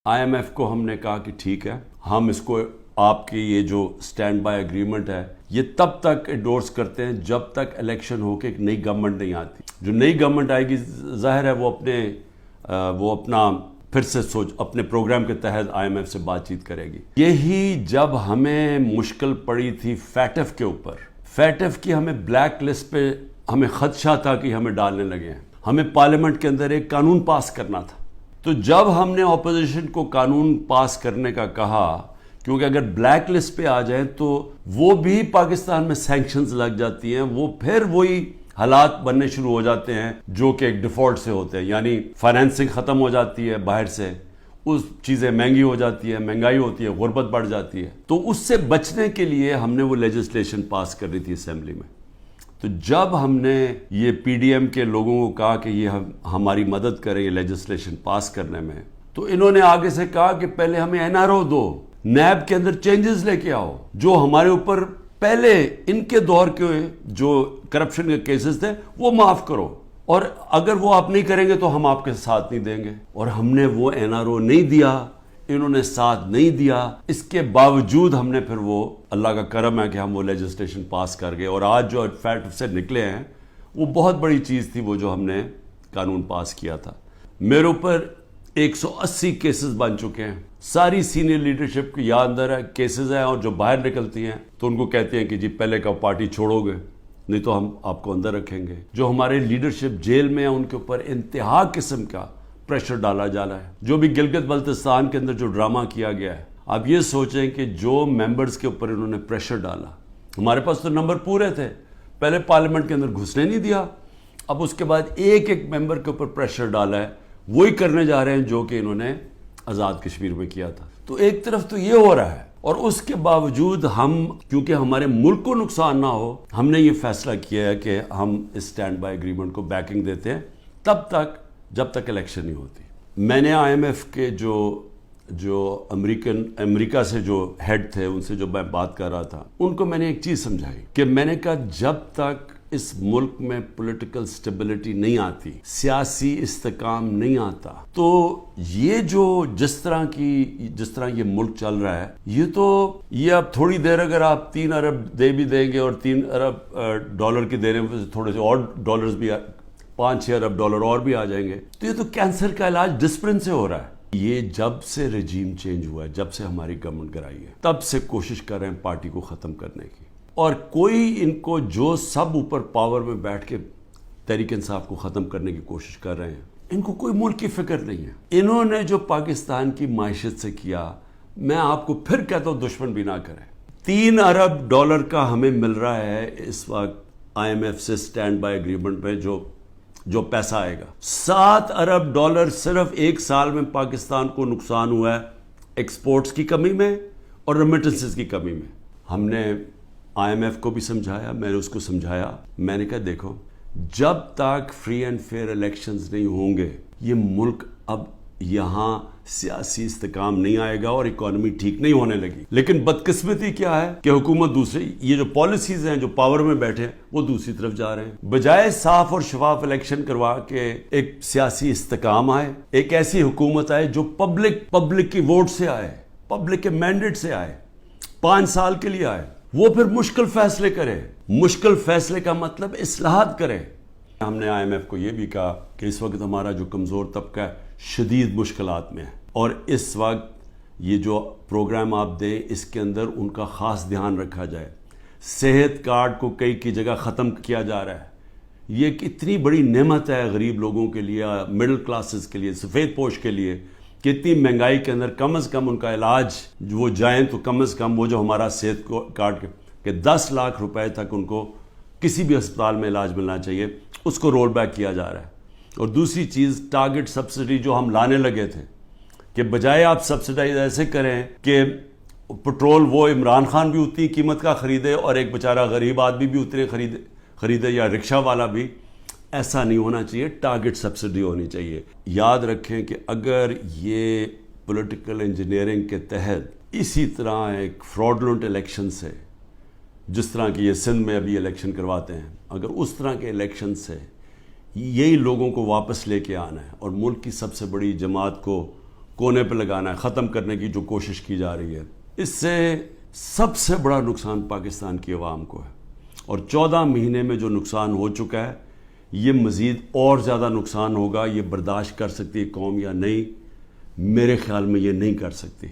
IMF کو ہم نے کہا کہ ٹھیک ہے، ہم اس کو آپ کی یہ جو سٹینڈ بائی اگریمنٹ ہے یہ تب تک انڈورس کرتے ہیں جب تک الیکشن ہو کے ایک نئی گورنمنٹ نہیں آتی. جو نئی گورنمنٹ آئے گی ظاہر ہے وہ اپنا پھر سے اپنے پروگرام کے تحت IMF سے بات چیت کرے گی. یہی جب ہمیں مشکل پڑی تھی فیٹف کے اوپر، فیٹف کی ہمیں بلیک لسٹ پہ ہمیں خدشہ تھا کہ ہمیں ڈالنے لگے ہیں، ہمیں پارلیمنٹ کے اندر ایک قانون پاس کرنا تھا. تو جب ہم نے اپوزیشن کو قانون پاس کرنے کا کہا، کیونکہ اگر بلیک لسٹ پہ آ جائیں تو وہ بھی پاکستان میں سینکشنز لگ جاتی ہیں، وہ پھر وہی حالات بننے شروع ہو جاتے ہیں جو کہ ایک ڈیفالٹ سے ہوتے ہیں، یعنی فائنینسنگ ختم ہو جاتی ہے باہر سے، اس چیزیں مہنگی ہو جاتی ہے، مہنگائی ہوتی ہے، غربت بڑھ جاتی ہے. تو اس سے بچنے کے لیے ہم نے وہ لیجسلیشن پاس کر رہی تھی اسمبلی میں. تو جب ہم نے یہ PDM کے لوگوں کو کہا کہ یہ ہماری مدد کریں یہ لیجسلیشن پاس کرنے میں، تو انہوں نے آگے سے کہا کہ پہلے ہمیں NRO دو، نیب کے اندر چینجز لے کے آؤ، جو ہمارے اوپر پہلے ان کے دور کے جو کرپشن کے کیسز تھے وہ معاف کرو، اور اگر وہ آپ نہیں کریں گے تو ہم آپ کے ساتھ نہیں دیں گے. اور ہم نے وہ NRO نہیں دیا، انہوں نے ساتھ نہیں دیا. اس کے باوجود ہم نے پھر وہ اللہ کا کرم ہے کہ ہم وہ لیجسلیشن پاس کر گئے، اور آج جو فیٹ سے نکلے ہیں وہ بہت بڑی چیز تھی، وہ جو ہم نے قانون پاس کیا تھا. میرے اوپر 180 کیسز بن چکے ہیں. ساری سینئر لیڈرشپ کی یاد اندر ہے کیسز ہیں، اور جو باہر نکلتی ہیں تو ان کو کہتے ہیں کہ جی پہلے کا پارٹی چھوڑو گے نہیں تو ہم آپ کو اندر رکھیں گے. جو ہمارے لیڈرشپ جیل میں ہیں ان کے اوپر انتہا قسم کا پریشر ڈالا جا رہا ہے. جو بھی گلگت بلتستان کے اندر جو ڈرامہ کیا گیا ہے، آپ یہ سوچیں کہ جو ممبرز کے اوپر انہوں نے پریشر ڈالا، ہمارے پاس تو نمبر پورے تھے، پہلے پارلیمنٹ کے اندر گھسنے نہیں دیا، اب اس کے بعد ایک ایک ممبر کے اوپر پریشر ڈالا ہے، وہی کرنے جا رہے ہیں جو کہ انہوں نے آزاد کشمیر میں کیا تھا. تو ایک طرف تو یہ ہو رہا ہے، اور اس کے باوجود ہم کیونکہ ہمارے ملک کو نقصان نہ ہو، ہم نے یہ فیصلہ کیا ہے کہ ہم اس سٹینڈ بائی اگریمنٹ کو بیکنگ دیتے ہیں تب تک جب تک الیکشن نہیں ہوتی. میں نے IMF کے جو امریکہ سے جو ہیڈ تھے ان سے جو میں بات کر رہا تھا، ان کو میں نے ایک چیز سمجھائی کہ میں نے کہا جب تک اس ملک میں پولیٹیکل سٹیبلٹی نہیں آتی، سیاسی استحکام نہیں آتا، تو یہ جس طرح یہ ملک چل رہا ہے، یہ اب تھوڑی دیر اگر آپ 3 ارب دے بھی دیں گے اور 3 ارب ڈالر کی دینے میں تھوڑے سے اور ڈالرز بھی 5-6 ارب ڈالر اور بھی آ جائیں گے، تو یہ تو کینسر کا علاج ڈسپرن سے ہو رہا ہے. یہ جب سے رجیم چینج ہوا ہے، جب سے ہماری گورنمنٹ گرائی ہے، تب سے کوشش کر رہے ہیں پارٹی کو ختم کرنے کی. اور کوئی ان کو جو سب اوپر پاور میں بیٹھ کے تحریک انصاف کو ختم کرنے کی کوشش کر رہے ہیں، ان کو کوئی ملک کی فکر نہیں ہے. انہوں نے جو پاکستان کی معیشت سے کیا، میں آپ کو پھر کہتا ہوں دشمن بھی نہ کرے. 3 ارب ڈالر کا ہمیں مل رہا ہے اس وقت IMF سے سٹینڈ بائی اگریمنٹ میں جو پیسہ آئے گا. 7 ارب ڈالر صرف ایک سال میں پاکستان کو نقصان ہوا ہے ایکسپورٹس کی کمی میں اور ریمیٹنسز کی کمی میں. ہم نے IMF کو بھی سمجھایا، میں نے اس کو سمجھایا، میں نے کہا دیکھو جب تک فری اینڈ فیئر الیکشنز نہیں ہوں گے یہ ملک اب یہاں سیاسی استحکام نہیں آئے گا اور اکانومی ٹھیک نہیں ہونے لگی. لیکن بدقسمتی کیا ہے کہ حکومت دوسری یہ جو پالیسیز ہیں جو پاور میں بیٹھے وہ دوسری طرف جا رہے ہیں. بجائے صاف اور شفاف الیکشن کروا کے ایک سیاسی استحکام آئے، ایک ایسی حکومت آئے جو پبلک کی ووٹ سے آئے، پبلک کے مینڈیٹ سے آئے، 5 سال کے لیے آئے، وہ پھر مشکل فیصلے کرے. مشکل فیصلے کا مطلب اصلاحات کرے. ہم نے IMF کو یہ بھی کہا کہ اس وقت ہمارا جو کمزور طبقہ ہے شدید مشکلات میں ہے، اور اس وقت یہ جو پروگرام آپ دیں اس کے اندر ان کا خاص دھیان رکھا جائے. صحت کارڈ کو کئی کی جگہ ختم کیا جا رہا ہے. یہ ایک اتنی بڑی نعمت ہے غریب لوگوں کے لیے، مڈل کلاسز کے لیے، سفید پوش کے لیے، کہ اتنی مہنگائی کے اندر کم از کم ان کا علاج وہ جائیں تو کم از کم وہ جو ہمارا صحت کارڈ کہ 10 لاکھ روپے تک ان کو کسی بھی ہسپتال میں علاج ملنا چاہیے، اس کو رول بیک کیا جا رہا ہے. اور دوسری چیز ٹارگٹ سبسڈی جو ہم لانے لگے تھے کہ بجائے آپ سبسڈائز ایسے کریں کہ پٹرول وہ عمران خان بھی اتنی قیمت کا خریدے اور ایک بیچارہ غریب آدمی بھی اتنے خریدے یا رکشہ والا بھی، ایسا نہیں ہونا چاہیے. ٹارگٹ سبسڈی ہونی چاہیے. یاد رکھیں کہ اگر یہ پولیٹیکل انجینئرنگ کے تحت اسی طرح ایک فراڈلنٹ الیکشن سے، جس طرح کی یہ سندھ میں ابھی الیکشن کرواتے ہیں، اگر اس طرح کے الیکشن سے یہی لوگوں کو واپس لے کے آنا ہے اور ملک کی سب سے بڑی جماعت کو کونے پہ لگانا ہے، ختم کرنے کی جو کوشش کی جا رہی ہے، اس سے سب سے بڑا نقصان پاکستان کی عوام کو ہے، اور 14 مہینے میں جو نقصان ہو چکا ہے یہ مزید اور زیادہ نقصان ہوگا۔ یہ برداشت کر سکتی ہے قوم یا نہیں؟ میرے خیال میں یہ نہیں کر سکتی۔